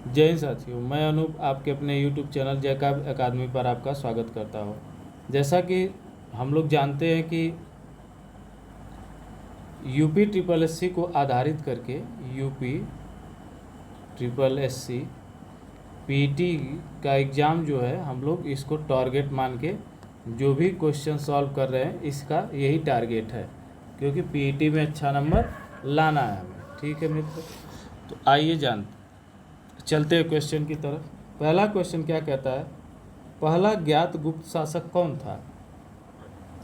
जय हिंद साथियों, मैं अनूप आपके अपने YouTube चैनल जैकब अकादमी पर आपका स्वागत करता हूँ। जैसा कि हम लोग जानते हैं कि यूपी ट्रिपल एससी को आधारित करके यूपी ट्रिपल एससी पीटी का एग्ज़ाम जो है हम लोग इसको टारगेट मान के जो भी क्वेश्चन सॉल्व कर रहे हैं, इसका यही टारगेट है, क्योंकि पीटी में अच्छा नंबर लाना है हमें। ठीक है मित्र, तो आइए चलते हैं क्वेश्चन की तरफ। पहला क्वेश्चन क्या कहता है, पहला ज्ञात गुप्त शासक कौन था?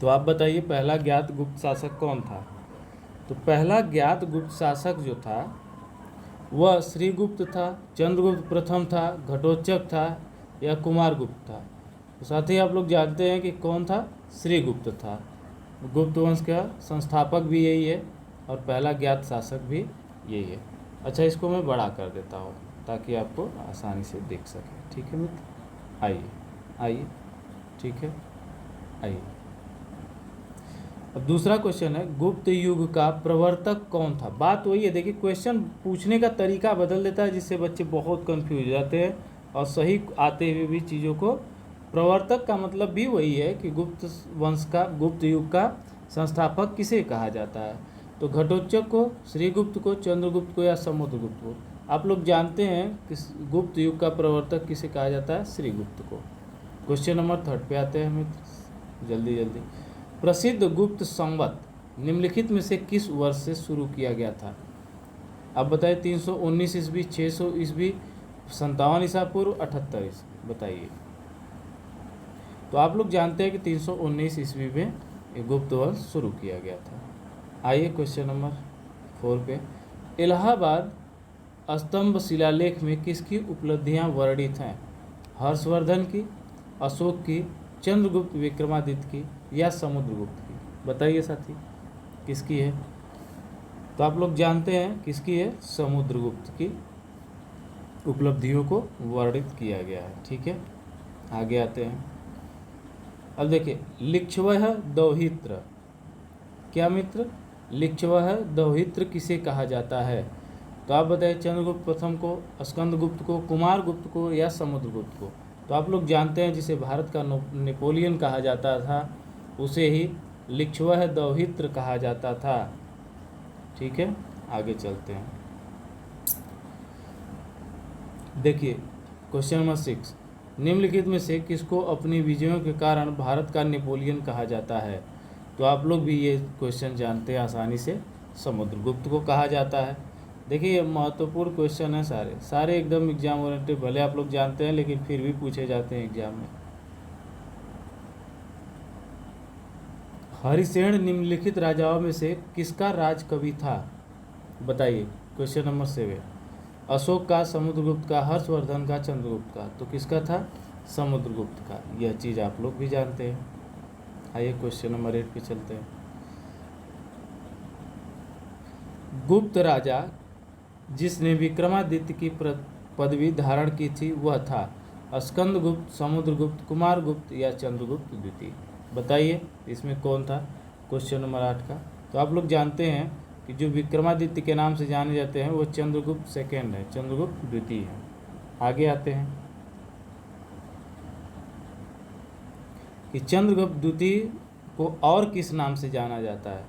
तो आप बताइए, पहला ज्ञात गुप्त शासक कौन था? तो पहला ज्ञात गुप्त शासक जो था वह श्रीगुप्त था, चंद्रगुप्त प्रथम था, घटोत्कच था या कुमारगुप्त था? तो साथ ही आप लोग जानते हैं कि कौन था, श्रीगुप्त था। गुप्त वंश का संस्थापक भी यही है और पहला ज्ञात शासक भी यही है। अच्छा, इसको मैं बड़ा कर देता हूँ ताकि आपको आसानी से देख सके। ठीक है मित्र, आइए आइए, ठीक है, आइए। अब दूसरा क्वेश्चन है, गुप्त युग का प्रवर्तक कौन था? बात वही है, देखिए क्वेश्चन पूछने का तरीका बदल देता है, जिससे बच्चे बहुत कंफ्यूज हो जाते हैं और सही आते हुए भी चीज़ों को। प्रवर्तक का मतलब भी वही है कि गुप्त वंश का, गुप्त युग का संस्थापक किसे कहा जाता है? तो घटोत्कच को, श्रीगुप्त को, चंद्रगुप्त को या समुद्रगुप्त को? आप लोग जानते हैं कि गुप्त युग का प्रवर्तक किसे कहा जाता है? श्रीगुप्त को। क्वेश्चन नंबर 3 पे आते हैं मित्र, जल्दी जल्दी। प्रसिद्ध गुप्त संवत निम्नलिखित में से किस वर्ष से शुरू किया गया था? अब बताइए, 319 ईस्वी, 600 ईस्वी, 57 ईसा पूर्व, 78 ईस्वी, बताइए। तो आप लोग जानते हैं कि 319 ईस्वी में ये गुप्त वंश शुरू किया गया था। आइए क्वेश्चन नंबर 4 पे। इलाहाबाद स्तंभ शिलालेख में किसकी उपलब्धियां वर्णित हैं? हर्षवर्धन की, अशोक की, चंद्रगुप्त विक्रमादित्य की या समुद्रगुप्त की? बताइए साथी, किसकी है? तो आप लोग जानते हैं किसकी है, समुद्रगुप्त की उपलब्धियों को वर्णित किया गया है। ठीक है, आगे आते हैं। अब देखिए, लिच्छवः दौहित्र, क्या मित्र? लिच्छवः दौहित्र किसे कहा जाता है? तो आप बताइए, चंद्रगुप्त प्रथम को, स्कंदगुप्त को, कुमारगुप्त को या समुद्रगुप्त को? तो आप लोग जानते हैं जिसे भारत का नेपोलियन कहा जाता था, उसे ही लिच्छवः दौहित्र कहा जाता था। ठीक है, आगे चलते हैं। देखिए क्वेश्चन नंबर 6, निम्नलिखित में से किसको अपनी विजयों के कारण भारत का नेपोलियन कहा जाता है? तो आप लोग भी ये क्वेश्चन जानते हैं आसानी से, समुद्रगुप्त को कहा जाता है। देखिए ये महत्वपूर्ण क्वेश्चन है, सारे एकदम एग्जाम ओरिएंटेड, भले आप लोग जानते हैं लेकिन फिर भी पूछे जाते हैं एग्जाम में। हरिसेन निम्नलिखित राजाओं में से किसका राज कवि था? बताइए। क्वेश्चन नंबर 7, अशोक का, समुद्रगुप्त का, हर्षवर्धन का, चंद्रगुप्त का? तो किसका था? समुद्रगुप्त का। यह चीज़ आप लोग भी जानते हैं। आइए क्वेश्चन नंबर 8 पे चलते हैं। गुप्त राजा जिसने विक्रमादित्य की पदवी धारण की थी वह था स्कंदगुप्त, समुद्रगुप्त, कुमारगुप्त या चंद्रगुप्त द्वितीय? बताइए इसमें कौन था? क्वेश्चन नंबर 8 का। तो आप लोग जानते हैं कि जो विक्रमादित्य के नाम से जाने जाते हैं वो चंद्रगुप्त सेकेंड है, चंद्रगुप्त द्वितीय है। आगे आते हैं कि चंद्रगुप्त द्वितीय को और किस नाम से जाना जाता है?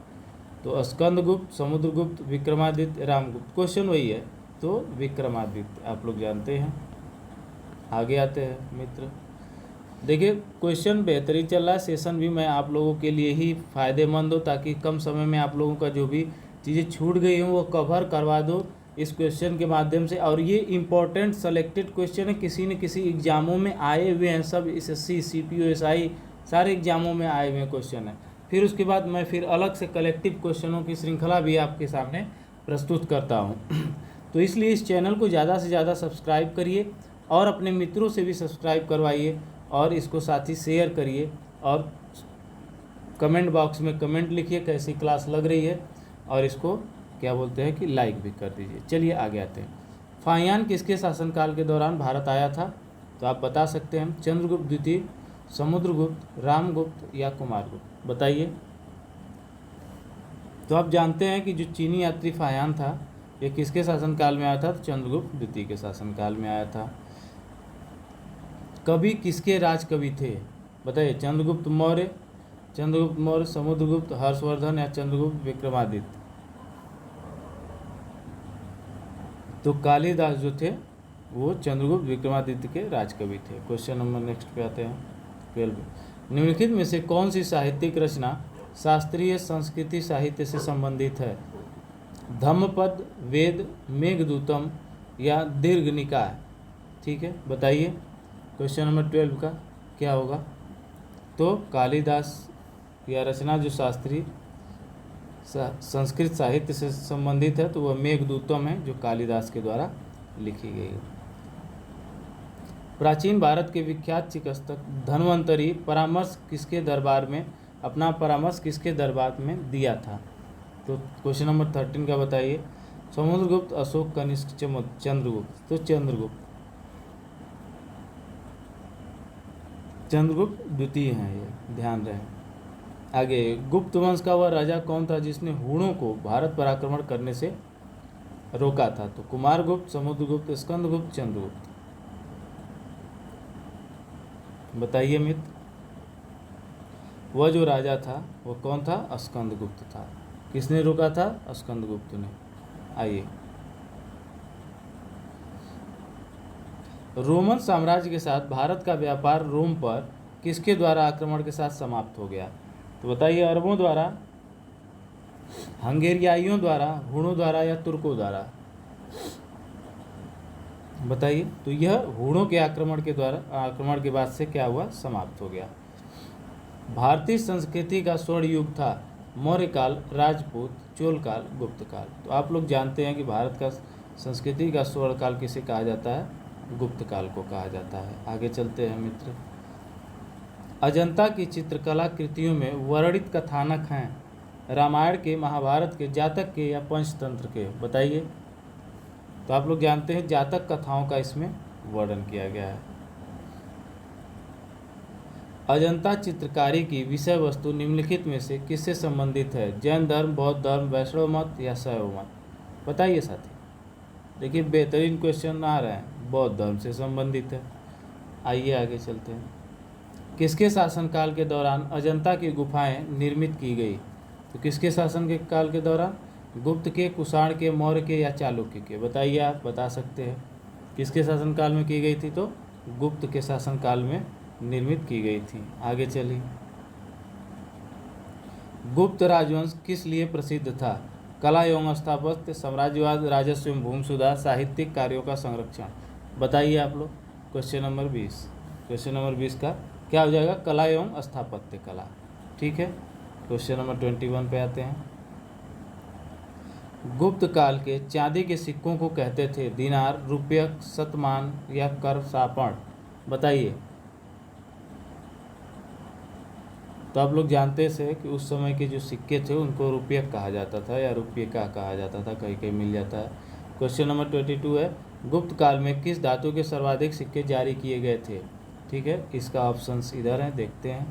तो स्कंदगुप्त, समुद्रगुप्त, विक्रमादित्य, रामगुप्त? क्वेश्चन वही है, तो विक्रमादित्य आप लोग जानते हैं। आगे आते हैं मित्र। देखिए क्वेश्चन बेहतरीन चल रहा है, सेशन भी मैं आप लोगों के लिए ही फ़ायदेमंद हो, ताकि कम समय में आप लोगों का जो भी चीज़ें छूट गई हों वो कवर करवा दो इस क्वेश्चन के माध्यम से। और ये इम्पोर्टेंट सेलेक्टेड क्वेश्चन है, किसी न किसी एग्जामों में आए हुए हैं, सब SSC, CPO, SI सारे एग्जामों में आए हुए क्वेश्चन है। फिर उसके बाद मैं फिर अलग से कलेक्टिव क्वेश्चनों की श्रृंखला भी आपके सामने प्रस्तुत करता हूँ। तो इसलिए इस चैनल को ज़्यादा से ज़्यादा सब्सक्राइब करिए और अपने मित्रों से भी सब्सक्राइब करवाइए और इसको साथ ही शेयर करिए और कमेंट बॉक्स में कमेंट लिखिए कैसी क्लास लग रही है, और इसको क्या बोलते हैं कि लाइक भी कर दीजिए। चलिए आगे आते हैं। फाहियान किसके शासनकाल के दौरान भारत आया था? तो आप बता सकते हैं, चंद्रगुप्त द्वितीय, समुद्रगुप्त, रामगुप्त या कुमारगुप्त? बताइए। तो आप जानते हैं कि जो चीनी यात्री फाहियान था ये किसके शासनकाल में आया था? तो चंद्रगुप्त द्वितीय के शासनकाल में आया था। कवि किसके राज कवि थे? बताइए। चंद्रगुप्त मौर्य, समुद्रगुप्त, हर्षवर्धन या चंद्रगुप्त विक्रमादित्य? तो कालिदास जो थे वो चंद्रगुप्त विक्रमादित्य के राजकवि थे। क्वेश्चन नंबर नेक्स्ट पे आते हैं 12। निम्नलिखित में से कौन सी साहित्यिक रचना शास्त्रीय संस्कृति साहित्य से संबंधित है? धम्मपद, वेद, मेघदूतम या दीर्घनिकाय? ठीक है, बताइए। क्वेश्चन नंबर 12 का क्या होगा? तो कालिदास या रचना जो शास्त्रीय संस्कृत साहित्य से संबंधित है तो वह मेघदूतम है, जो कालिदास के द्वारा लिखी गई है। प्राचीन भारत के विख्यात चिकित्सक धन्वंतरी परामर्श किसके दरबार में दिया था? तो क्वेश्चन नंबर 13 का बताइए। समुद्रगुप्त, अशोक, कनिष्क, चंद्रगुप्त? तो चंद्रगुप्त द्वितीय हैं, ये ध्यान रहे। आगे, गुप्त वंश का वह राजा कौन था जिसने हूणों को भारत पर आक्रमण करने से रोका था? तो कुमारगुप्त, समुद्रगुप्त, स्कंदगुप्त, चंद्रगुप्त? बताइए मित्र। वह जो राजा था वो कौन था? स्कंदगुप्त था। किसने रोका था? स्कंदगुप्त ने। आइए, रोमन साम्राज्य के साथ भारत का व्यापार रोम पर किसके द्वारा आक्रमण के साथ समाप्त हो गया? तो बताइए। अरबों द्वारा, हंगेरियाइयों द्वारा, हूणों द्वारा या तुर्कों द्वारा? बताइए। तो यह हूणों के आक्रमण के बाद से क्या हुआ? समाप्त हो गया। भारतीय संस्कृति का स्वर्ण युग था मौर्य काल, राजपूत, चोल काल, गुप्त काल? तो आप लोग जानते हैं कि भारत का संस्कृति का स्वर्ण काल किसे कहा जाता है? गुप्त काल को कहा जाता है। आगे चलते हैं मित्र। अजंता की चित्रकला कृतियों में वर्णित कथानक हैं रामायण के, महाभारत के, जातक के या पंचतंत्र के? बताइए। तो आप लोग जानते हैं जातक कथाओं का इसमें वर्णन किया गया है। अजंता चित्रकारी की विषय वस्तु निम्नलिखित में से किससे संबंधित है? जैन धर्म, बौद्ध धर्म, वैष्णव मत या शैव मत? बताइए साथी। देखिए, बेहतरीन क्वेश्चन आ रहे हैं। बौद्ध धर्म से संबंधित है। आइए आगे चलते हैं। किसके शासनकाल के दौरान अजंता की गुफाएं निर्मित की गई? तो किसके शासन के काल के दौरान? गुप्त के, कुषाण के, मौर्य के या चालुक्य के? बताइए, आप बता सकते हैं। किसके शासनकाल में की गई थी? तो गुप्त के शासनकाल में निर्मित की गई थी। आगे चलिए। गुप्त राजवंश किस लिए प्रसिद्ध था? कला एवं स्थापत्य, साम्राज्यवाद, राजस्व एवं भूमि सुधार, साहित्यिक कार्यों का संरक्षण? बताइए आप लोग। क्वेश्चन नंबर 20 का क्या हो जाएगा? कला एवं स्थापत्य कला। ठीक है। क्वेश्चन नंबर 21 पे आते हैं। गुप्त काल के चांदी के सिक्कों को कहते थे दिनार, रुपयक, शतमान या कर सापण? बताइए। तो आप लोग जानते थे कि उस समय के जो सिक्के थे उनको रुपयक कहा जाता था या रुपये का कहा जाता था, कहीं कहीं मिल जाता है। क्वेश्चन नंबर 22 है, गुप्त काल में किस धातु के सर्वाधिक सिक्के जारी किए गए थे? ठीक है, इसका ऑप्शंस इधर हैं, देखते हैं।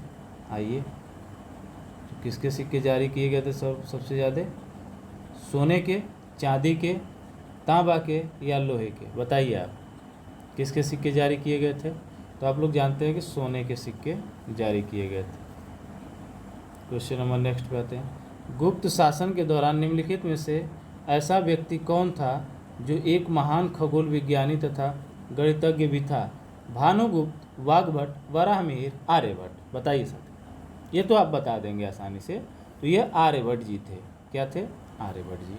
आइए, तो किसके सिक्के जारी किए गए थे सबसे ज़्यादा? सोने के, चांदी के, तांबा के या लोहे के? बताइए आप, किसके सिक्के जारी किए गए थे? तो आप लोग जानते हैं कि सोने के सिक्के जारी किए गए थे। क्वेश्चन नंबर नेक्स्ट पे आते हैं। गुप्त शासन के दौरान निम्नलिखित में से ऐसा व्यक्ति कौन था जो एक महान खगोल विज्ञानी तथा गणितज्ञ भी था? भानुगुप्त, वाग्भट, वराहमिहिर, आर्यभट्ट? बताइए साथ। ये तो आप बता देंगे आसानी से। तो ये आर्यभट्ट जी थे। क्या थे? आर्यभट्ट जी।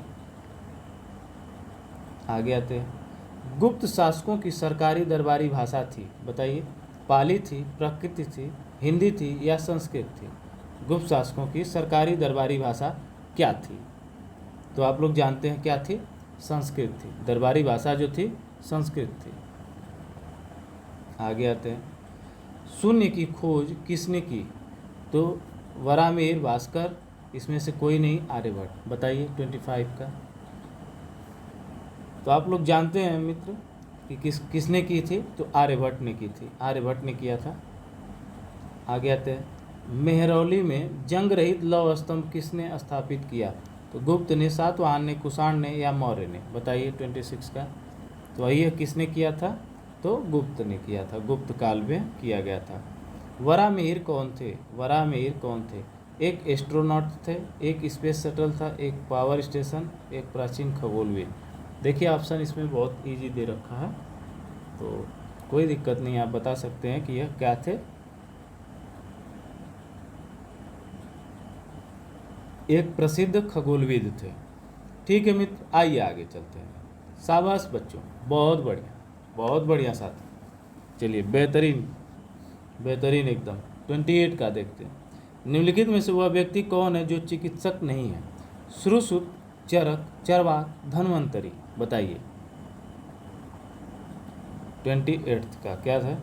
आगे आते हैं। गुप्त शासकों की सरकारी दरबारी भाषा थी? बताइए। पाली थी, प्राकृत थी, हिंदी थी या संस्कृत थी? गुप्त शासकों की सरकारी दरबारी भाषा क्या थी? तो आप लोग जानते हैं क्या थी? संस्कृत थी। दरबारी भाषा जो थी संस्कृत थी। आगे आते हैं। शून्य की खोज किसने की? तो वराहमिहिर, भास्कर, इसमें से कोई नहीं, आर्यभट्ट। बताइए 25 का। तो आप लोग जानते हैं मित्र कि किसने की थी? तो आर्यभट्ट ने की थी। आर्यभट्ट ने किया था। आगे आते हैं। मेहरौली में जंग रहित लौह स्तंभ किसने स्थापित किया? तो गुप्त ने, सातवाहन ने, कुषाण ने या मौर्य ने? बताइए 26 का। तो यह किसने किया था? तो गुप्त ने किया था, गुप्त काल में किया गया था। वराहमिहिर कौन थे? वराहमिहिर कौन थे? एक एस्ट्रोनॉट थे, एक स्पेस शटल था, एक पावर स्टेशन, एक प्राचीन खगोलविद। देखिए ऑप्शन इसमें बहुत इजी दे रखा है, तो कोई दिक्कत नहीं, आप बता सकते हैं कि यह क्या थे। एक प्रसिद्ध खगोलविद थे। ठीक है मित्र, आइए आगे चलते हैं। शाबाश बच्चों, बहुत बढ़िया, बहुत बढ़िया साथी। चलिए बेहतरीन, बेहतरीन एकदम। 28 का देखते हैं। निम्नलिखित में से वह व्यक्ति कौन है जो चिकित्सक नहीं है? श्रुश्रुत, चरक, चरवाक, धन्वंतरी? बताइए 28 का क्या था?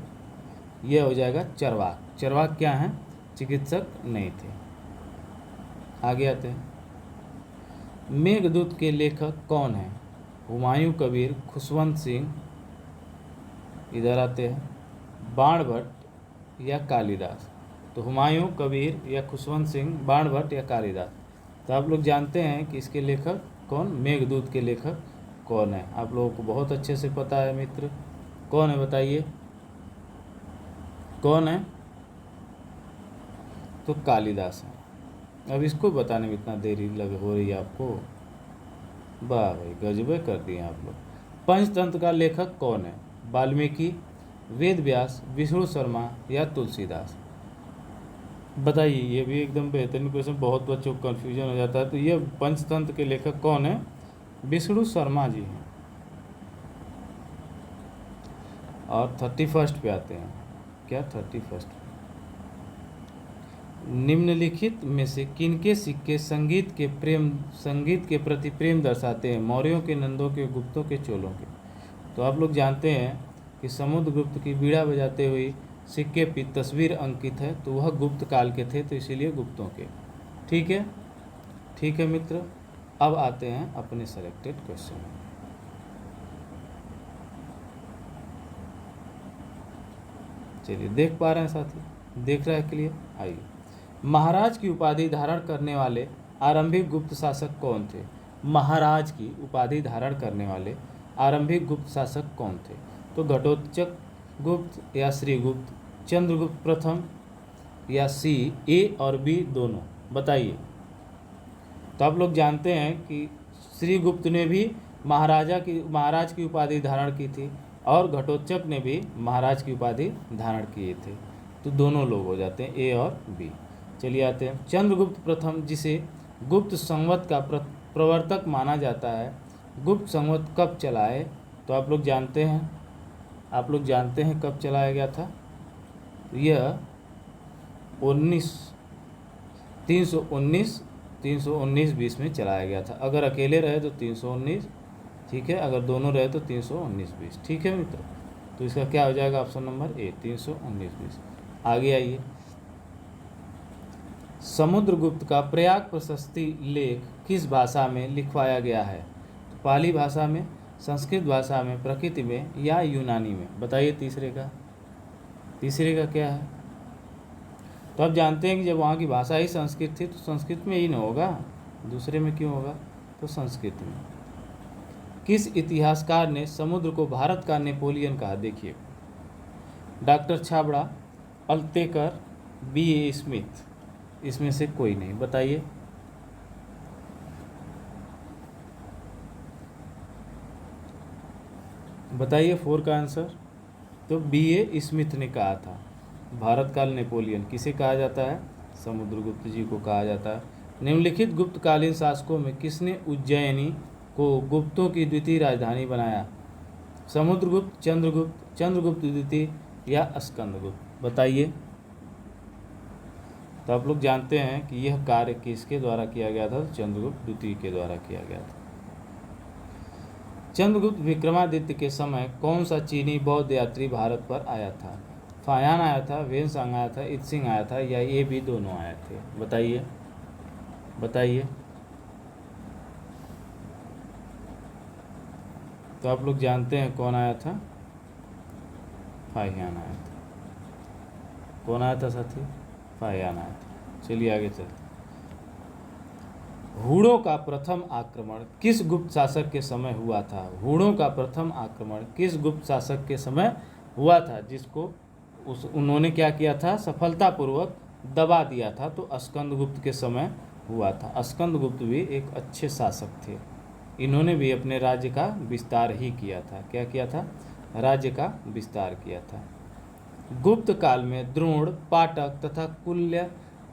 यह हो जाएगा चरवाक। चरवाक क्या है? चिकित्सक नहीं थे। आगे आते हैं। मेघदूत के लेखक कौन है? हुमायूं कबीर, खुशवंत सिंह, इधर आते हैं, बाणभट्ट या कालिदास? तो हुमायूं कबीर या खुशवंत सिंह, बाणभट्ट या कालिदास? तो आप लोग जानते हैं कि इसके लेखक कौन, मेघदूत के लेखक कौन है? आप लोगों को बहुत अच्छे से पता है मित्र, कौन है बताइए, कौन है? तो कालिदास है। अब इसको बताने में इतना देरी हो रही है आपको? वाह भाई, गजबे कर दिए आप लोग। पंचतंत्र का लेखक कौन है? वाल्मीकि, वेद व्यास, विष्णु शर्मा या तुलसीदास? बताइए, ये भी एकदम बेहतरीन क्वेश्चन, बहुत बच्चों को कन्फ्यूजन हो जाता है। तो ये पंचतंत्र के लेखक कौन है? विष्णु शर्मा जी हैं। और 31 पे आते हैं। क्या 31? निम्नलिखित में से किनके सिक्के संगीत के प्रति प्रेम दर्शाते हैं? मौर्यों के, नंदों के, गुप्तों के, चोलों के? तो आप लोग जानते हैं कि समुद्रगुप्त की बीड़ा बजाते हुए सिक्के की तस्वीर अंकित है, तो वह गुप्त काल के थे, तो इसीलिए गुप्तों के। ठीक है, ठीक है मित्र। अब आते हैं अपने सेलेक्टेड क्वेश्चन में। चलिए, देख पा रहे हैं साथी? देख रहा है क्लियर? आइए। महाराज की उपाधि धारण करने वाले आरंभिक गुप्त शासक कौन थे? महाराज की उपाधि धारण करने वाले आरंभिक गुप्त शासक कौन थे? तो घटोत्कच गुप्त या श्रीगुप्त, चंद्रगुप्त प्रथम या सी, ए और बी दोनों? बताइए। तो आप लोग जानते हैं कि श्रीगुप्त ने भी महाराज की उपाधि धारण की थी, और घटोत्कच ने भी महाराज की उपाधि धारण किए थे, तो दोनों लोग हो जाते हैं ए और बी। चलिए आते हैं। चंद्रगुप्त प्रथम, जिसे गुप्त संवत का प्रवर्तक माना जाता है, गुप्त संवत कब चलाए? तो आप लोग जानते हैं कब चलाया गया था? यह 319-20 में चलाया गया था। अगर अकेले रहे तो 319, ठीक है, अगर दोनों रहे तो 319-20। ठीक है मित्र, तो इसका क्या हो जाएगा? Option number A, 319-20। आगे आइए। समुद्रगुप्त का प्रयाग प्रशस्ति लेख किस भाषा में लिखवाया गया है? तो पाली भाषा में, संस्कृत भाषा में, प्रकृति में या यूनानी में? बताइए तीसरे का क्या है? तो आप जानते हैं कि जब वहाँ की भाषा ही संस्कृत थी, तो संस्कृत में ही ना होगा, दूसरे में क्यों होगा? तो संस्कृत में। किस इतिहासकार ने समुद्र को भारत का नेपोलियन कहा? देखिए, doctor Chhabra, Altekar, B.A. Smith? इसमें से कोई नहीं। बताइए। बताइए 4 का आंसर। तो B.A. स्मिथ ने कहा था भारत काल नेपोलियन किसे कहा जाता है? समुद्रगुप्त जी को कहा जाता है। निम्नलिखित गुप्तकालीन शासकों में किसने उज्जैयनी को गुप्तों की द्वितीय राजधानी बनाया? समुद्रगुप्त, चंद्रगुप्त द्वितीय या स्कंदगुप्त? बताइए। तो आप लोग जानते हैं कि यह कार्य किसके द्वारा किया गया था? चंद्रगुप्त द्वितीय के द्वारा किया गया था। चंद्रगुप्त विक्रमादित्य के समय कौन सा चीनी बौद्ध यात्री भारत पर आया था? फायान आया था, वेनसांग आया था, इत्सिंग आया था, या ये भी दोनों आए थे? बताइए। तो आप लोग जानते हैं कौन आया था? फाहियान आया था। कौन आया था साथी? फाहियान आया था। चलिए आगे चलते। हूणों का प्रथम आक्रमण किस गुप्त शासक के समय हुआ था? हूणों का प्रथम आक्रमण किस गुप्त शासक के समय हुआ था, जिसको उन्होंने क्या किया था, सफलतापूर्वक दबा दिया था? तो स्कंदगुप्त के समय हुआ था। स्कंदगुप्त भी एक अच्छे शासक थे। इन्होंने भी अपने राज्य का विस्तार ही किया था। क्या किया था? राज्य का विस्तार किया था। गुप्त काल में द्रोण, पाटक तथा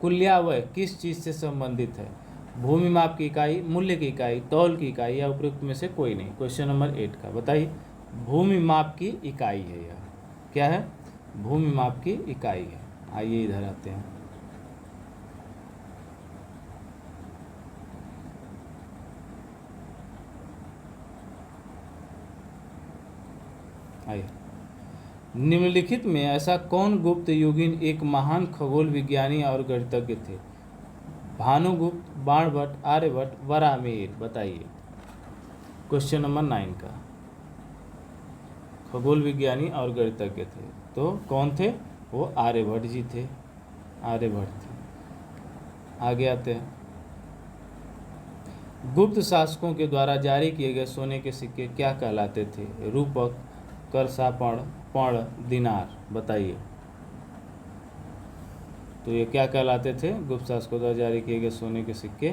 कुल्यावय किस चीज से संबंधित है? भूमि माप की इकाई, मूल्य की इकाई, तौल की इकाई या उपयुक्त में से कोई नहीं। क्वेश्चन नंबर 8 का बताइए। भूमि माप की इकाई है यह। क्या है? भूमि माप की इकाई है। आइए इधर आते हैं। आइए, निम्नलिखित में ऐसा कौन गुप्त युगीन एक महान खगोल विज्ञानी और गणितज्ञ थे? भानुगुप्त, बाणभट्ट, आर्यभट्ट, वराहमिहिर। बताइए। क्वेश्चन नंबर 9 का। खगोल विज्ञानी और गणितज्ञ थे तो कौन थे? वो आर्यभट्ट जी थे। आर्यभट्ट थे। आगे आते हैं। गुप्त शासकों के द्वारा जारी किए गए सोने के सिक्के क्या कहलाते थे? रूपक, करसापण, पर्ण, दिनार। बताइए। तो ये क्या कहलाते थे? गुप्त शासकों द्वारा जारी किए गए सोने के सिक्के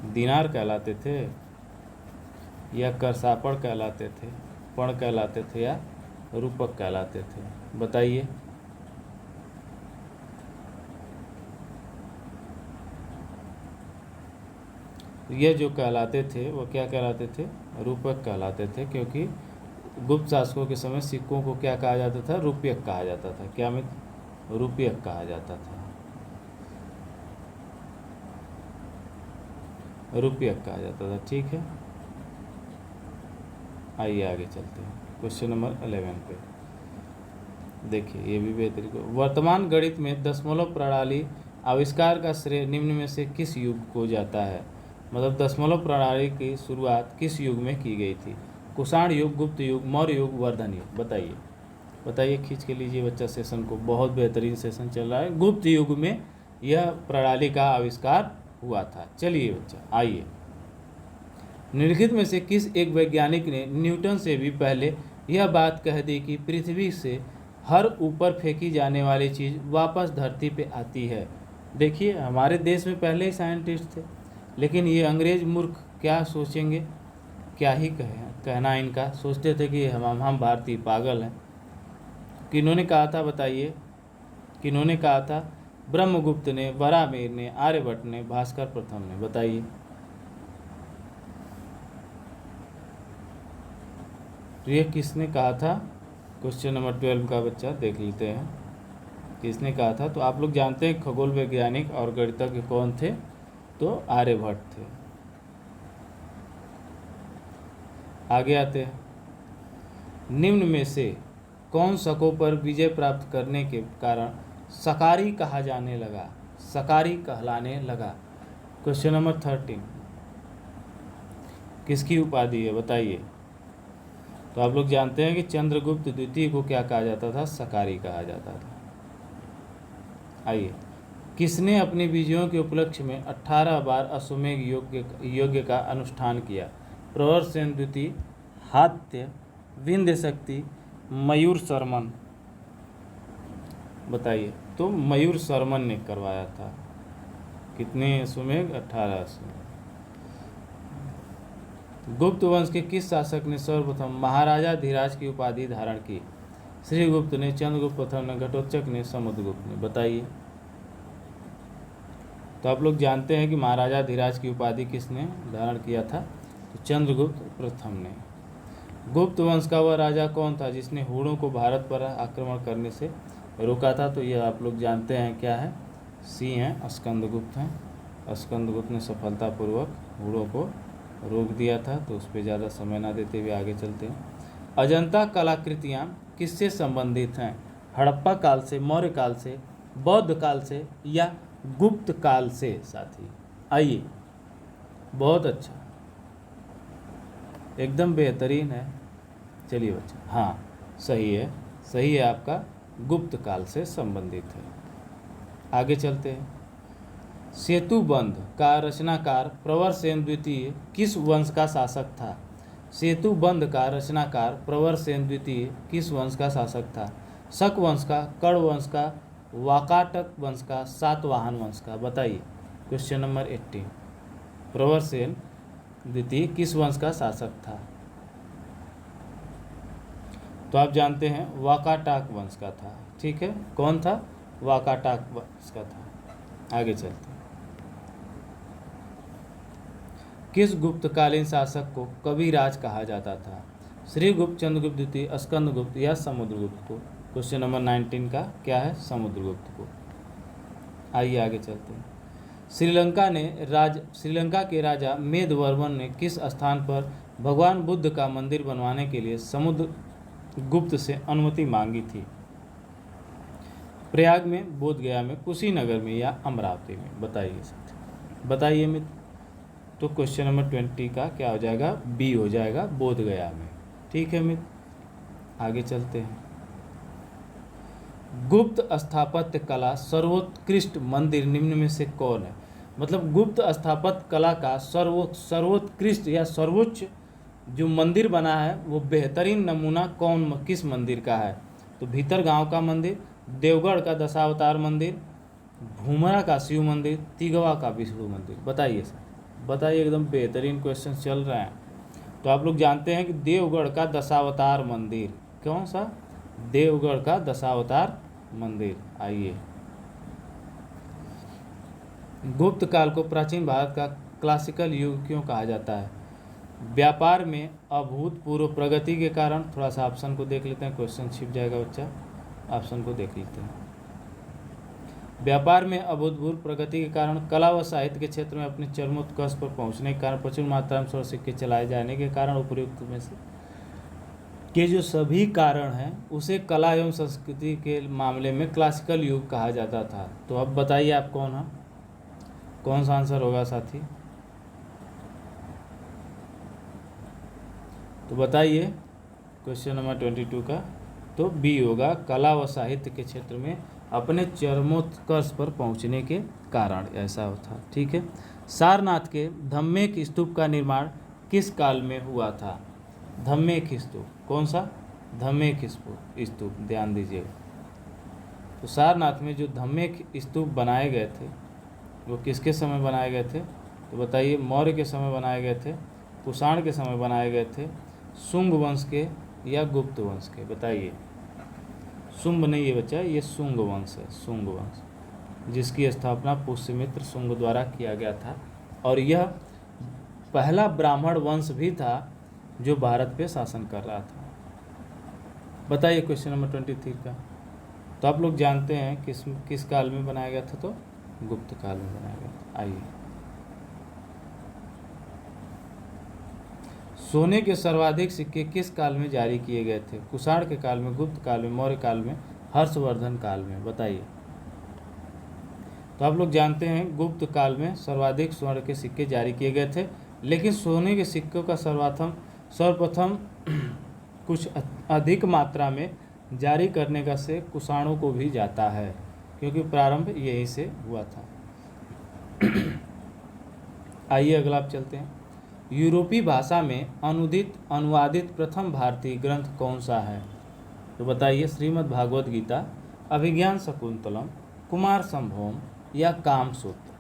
दिनार कहलाते थे, या करसापण कहलाते थे, पर्ण कहलाते थे, या रूपक कहलाते थे? बताइए। ये जो कहलाते थे वो क्या कहलाते थे? रूपक कहलाते थे, क्योंकि गुप्त शासकों के समय सिक्कों को क्या कहा जाता था? रुपयक कहा जाता था। क्या मित्र? रुपयक कहा जाता था। रुपयक कहा जाता था। ठीक है, आइए आगे चलते हैं। क्वेश्चन नंबर 11 पे देखिए, ये भी बेहतरीन। वर्तमान गणित में दशमलव प्रणाली आविष्कार का श्रेय निम्न में से किस युग को जाता है? मतलब दशमलव प्रणाली की शुरुआत किस युग में की गई थी? कुषाण युग, गुप्त युग, मौर्य युग, वर्धन युग। बताइए। बताइए, खींच के लीजिए बच्चा सेशन को। बहुत बेहतरीन सेशन चल रहा है। गुप्त युग में यह प्रणाली का आविष्कार हुआ था। चलिए बच्चा, आइए। निम्नलिखित में से किस एक वैज्ञानिक ने न्यूटन से भी पहले यह बात कह दी कि पृथ्वी से हर ऊपर फेंकी जाने वाली चीज़ वापस धरती पे आती है? देखिए, हमारे देश में पहले ही साइंटिस्ट थे, लेकिन ये अंग्रेज मूर्ख क्या सोचेंगे, क्या ही कहना इनका। सोचते थे कि हम भारतीय पागल हैं। किन्होंने कहा था? बताइए, किन्होंने कहा था? ब्रह्मगुप्त ने, वराहमिहिर ने, आर्यभट्ट ने, भास्कर प्रथम ने। बताइए। तो ये किसने कहा था? क्वेश्चन नंबर 12 का बच्चा देख लेते हैं, किसने कहा था। तो आप लोग जानते हैं खगोल वैज्ञानिक और गणितज्ञ कौन थे? तो आर्यभट्ट थे। आगे आते हैं। निम्न में से कौन शकों पर विजय प्राप्त करने के कारण सकारी कहा जाने लगा? सकारी कहलाने लगा। क्वेश्चन नंबर 13 किसकी उपाधि है? बताइए। तो आप लोग जानते हैं कि चंद्रगुप्त द्वितीय को क्या कहा जाता था? सकारी कहा जाता था। आइए, किसने अपनी विजयों के उपलक्ष्य में 18 बार अश्वमेध यज्ञ का अनुष्ठान किया? प्रवरसेन द्वितीय, हात्य, विंध्य शक्ति, मयूर शर्मन। बताइए। तो मयूर शर्मन ने करवाया था। कितने अश्वमेध? 18 अश्वमेध। गुप्त वंश के किस शासक ने सर्वप्रथम महाराजा धीराज की उपाधि धारण की? श्रीगुप्त ने, चंद्रगुप्त प्रथम ने, घटोत्कच ने, समुद्रगुप्त ने। बताइए। तो आप लोग जानते हैं कि महाराजा धीराज की उपाधि किसने धारण किया था? तो चंद्रगुप्त प्रथम ने। गुप्त वंश का वह राजा कौन था जिसने हूणों को भारत पर आक्रमण करने से रोका था? तो यह आप लोग जानते हैं क्या है? सी हैं, स्कंदगुप्त हैं। स्कंदगुप्त ने सफलतापूर्वक हूणों को रोक दिया था। तो उस पर ज़्यादा समय ना देते हुए आगे चलते हैं। अजंता कलाकृतियाँ किससे संबंधित हैं? हड़प्पा काल से, मौर्य काल से, बौद्ध काल से, या गुप्त काल से? साथी आइए। बहुत अच्छा, एकदम बेहतरीन है। चलिए बच्चा, हाँ सही है, सही है आपका, गुप्त काल से संबंधित है। आगे चलते हैं। सेतुबंध का रचनाकार प्रवर सेन द्वितीय किस वंश का शासक था? सेतुबंध का रचनाकार प्रवर सेन द्वितीय किस वंश का शासक था? शक वंश का, कर्ण वंश का, वाकाटक वंश का, सातवाहन वंश का? बताइए। क्वेश्चन नंबर 18, प्रवर सेन द्वितीय किस वंश का शासक था? तो आप जानते हैं वाकाटक वंश का था। ठीक है, कौन था? वाकाटक वंश का था। आगे चलते हैं। किस गुप्तकालीन शासक को कविराज कहा जाता था? श्रीगुप्त, चंद्रगुप्त द्वितीय, स्कंदगुप्त या समुद्रगुप्त को? क्वेश्चन नंबर 19 का क्या है? समुद्रगुप्त को। आइए आगे चलते हैं। श्रीलंका के राजा मेदवर्मन ने किस स्थान पर भगवान बुद्ध का मंदिर बनवाने के लिए समुद्रगुप्त से अनुमति मांगी थी? प्रयाग में, बोधगया में, कुशीनगर में या अमरावती में? बताइए मित्र। तो क्वेश्चन नंबर 20 का क्या हो जाएगा? बी हो जाएगा, बोधगया में। ठीक है मित्र, आगे चलते हैं। गुप्त स्थापत्य कला सर्वोत्कृष्ट मंदिर निम्न में से कौन है? मतलब गुप्त स्थापत्य कला का सर्वोत्कृष्ट या सर्वोच्च जो मंदिर बना है वो बेहतरीन नमूना किस मंदिर का है? तो भीतरगांव का मंदिर, देवगढ़ का दशावतार मंदिर, भूमरा का शिव मंदिर, तिगवा का विष्णु मंदिर? बताइए सर, बताइए। एकदम बेहतरीन क्वेश्चन चल रहे हैं। तो आप लोग जानते हैं कि देवगढ़ का दशावतार मंदिर, कौन सा? देवगढ़ का दशावतार मंदिर। आइए, गुप्त काल को प्राचीन भारत का क्लासिकल युग क्यों कहा जाता है? व्यापार में अभूतपूर्व प्रगति के कारण। थोड़ा सा ऑप्शन को देख लेते हैं, क्वेश्चन छिप जाएगा बच्चा। ऑप्शन को देख लेते हैं। व्यापार में अभूतपूर्व प्रगति के कारण, कला व साहित्य के क्षेत्र में अपने चरमोत्कर्ष पर पहुंचने के कारण, प्रचुर मात्रा में स्वर्ण सिक्के चलाए जाने के कारण, उपयुक्त में से के जो सभी कारण हैं उसे कला एवं संस्कृति के मामले में क्लासिकल युग कहा जाता था। तो अब बताइए आप कौन सा आंसर होगा साथी? तो बताइए क्वेश्चन नंबर 22 का। तो बी होगा, कला व साहित्य के क्षेत्र में अपने चरमोत्कर्ष पर पहुंचने के कारण ऐसा होता। ठीक है। सारनाथ के धम्मेक स्तूप का निर्माण किस काल में हुआ था? धम्मेक स्तूप, कौन सा? धम्मेक स्तूप, ध्यान दीजिएगा। तो सारनाथ में जो धम्मेक स्तूप बनाए गए थे वो किसके समय बनाए गए थे? तो बताइए। मौर्य के समय बनाए गए थे, कुषाण के समय बनाए गए थे, शुंग वंश के या गुप्त वंश के? बताइए। शुंग नहीं है बच्चा, ये शुंग वंश है, शुंग वंश, जिसकी स्थापना पुष्यमित्र शुंग द्वारा किया गया था। और यह पहला ब्राह्मण वंश भी था जो भारत पे शासन कर रहा था। बताइए क्वेश्चन नंबर 23 का। तो आप लोग जानते हैं किस काल में बनाया गया था? तो गुप्त काल में बनाया गया था। आइए, सोने के सर्वाधिक सिक्के किस काल में जारी किए गए थे? कुषाण के काल में, गुप्त काल में, मौर्य काल में, हर्षवर्धन काल में? बताइए। तो आप लोग जानते हैं गुप्त काल में सर्वाधिक स्वर्ण के सिक्के जारी किए गए थे, लेकिन सोने के सिक्कों का सर्वप्रथम कुछ अधिक मात्रा में जारी करने का श्रेय कुषाणों को भी जाता है, क्योंकि प्रारंभ यहीं से हुआ था। आइए अगला आप चलते हैं। यूरोपीय भाषा में अनुवादित प्रथम भारतीय ग्रंथ कौन सा है? तो बताइए। श्रीमद् भागवत गीता, अभिज्ञान शकुंतलम, कुमार संभवम या कामसूत्र?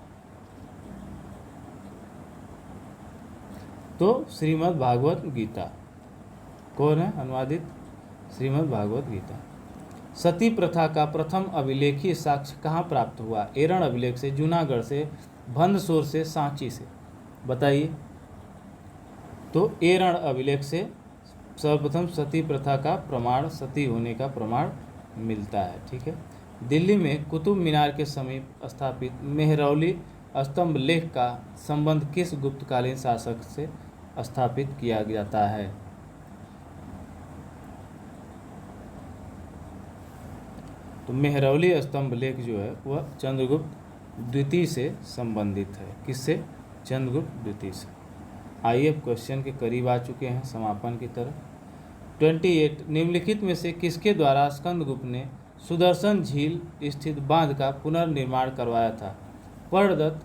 तो श्रीमद् भागवत गीता। कौन है अनुवादित? श्रीमद् भागवत गीता। सती प्रथा का प्रथम अभिलेखीय साक्ष्य कहाँ प्राप्त हुआ? एरण अभिलेख से, जूनागढ़ से, भंदसोर से, सांची से? बताइए। तो एरण अभिलेख से सर्वप्रथम सती प्रथा का प्रमाण, सती होने का प्रमाण मिलता है। ठीक है। दिल्ली में कुतुब मीनार के समीप स्थापित मेहरौली स्तंभ लेख का संबंध किस गुप्तकालीन शासक से स्थापित किया जाता है? तो मेहरौली स्तंभ लेख जो है वह चंद्रगुप्त द्वितीय से संबंधित है। किससे? चंद्रगुप्त द्वितीय से। आइए अब क्वेश्चन के करीब आ चुके हैं समापन की तरफ। 28 निम्नलिखित में से किसके द्वारा स्कंदगुप्त ने सुदर्शन झील स्थित बांध का पुनर्निर्माण करवाया था? पर्णदत्त,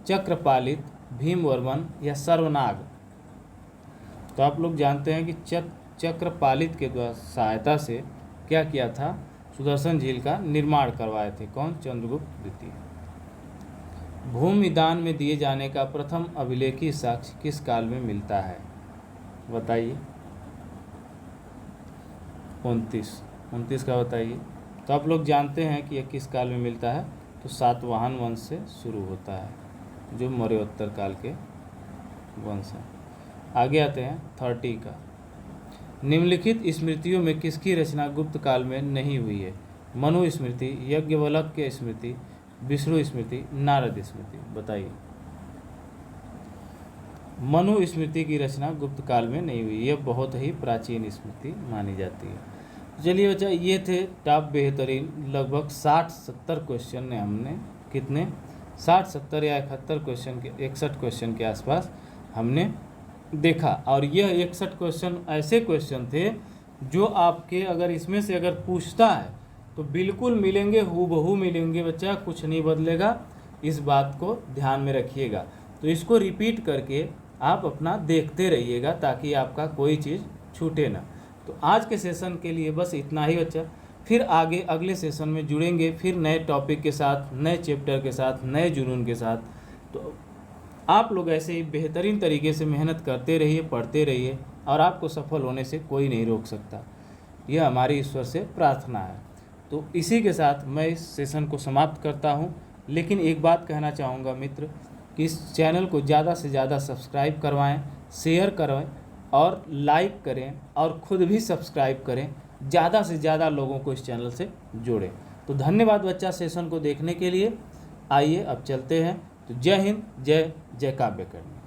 चक्रपालित, भीमवर्मन या सर्वनाग। तो आप लोग जानते हैं कि चक्रपालित के द्वारा सहायता से क्या किया था, सुदर्शन झील का निर्माण करवाए थे। कौन? चंद्रगुप्त द्वितीय। भूमिदान में दिए जाने का प्रथम अभिलेखीय साक्ष्य किस काल में मिलता है? बताइए। 29 का बताइए। तो आप लोग जानते हैं कि यह किस काल में मिलता है, तो सातवाहन वंश से शुरू होता है, जो मौर्योत्तर काल के वंश हैं। आगे आते हैं 30 का। निम्नलिखित स्मृतियों में किसकी रचना गुप्त काल में नहीं हुई है? मनु स्मृति, याज्ञवल्क्य स्मृति, विष्णु स्मृति, नारद स्मृति। बताइए। मनु स्मृति की रचना गुप्त काल में नहीं हुई, यह बहुत ही प्राचीन स्मृति मानी जाती है। चलिए बच्चा, ये थे टॉप बेहतरीन लगभग 60-70 क्वेश्चन ने हमने कितने 60-70 या 71 क्वेश्चन के 61 क्वेश्चन के आसपास हमने देखा। और यह 61 क्वेश्चन ऐसे क्वेश्चन थे जो आपके अगर इसमें से अगर पूछता है तो बिल्कुल मिलेंगे, हूबहू मिलेंगे बच्चा, कुछ नहीं बदलेगा। इस बात को ध्यान में रखिएगा। तो इसको रिपीट करके आप अपना देखते रहिएगा ताकि आपका कोई चीज़ छूटे ना। तो आज के सेशन के लिए बस इतना ही बच्चा। फिर आगे अगले सेशन में जुड़ेंगे, फिर नए टॉपिक के साथ, नए चैप्टर के साथ, नए जुनून के साथ। तो आप लोग ऐसे ही बेहतरीन तरीके से मेहनत करते रहिए, पढ़ते रहिए, और आपको सफल होने से कोई नहीं रोक सकता। यह हमारी ईश्वर से प्रार्थना है। तो इसी के साथ मैं इस सेशन को समाप्त करता हूँ। लेकिन एक बात कहना चाहूँगा मित्र, कि इस चैनल को ज़्यादा से ज़्यादा सब्सक्राइब करवाएं, शेयर करवाएं और लाइक करें, और ख़ुद भी सब्सक्राइब करें। ज़्यादा से ज़्यादा लोगों को इस चैनल से जोड़ें। तो धन्यवाद बच्चा सेशन को देखने के लिए। आइए अब चलते हैं। तो जय हिंद, जय काव्य अकेडमी।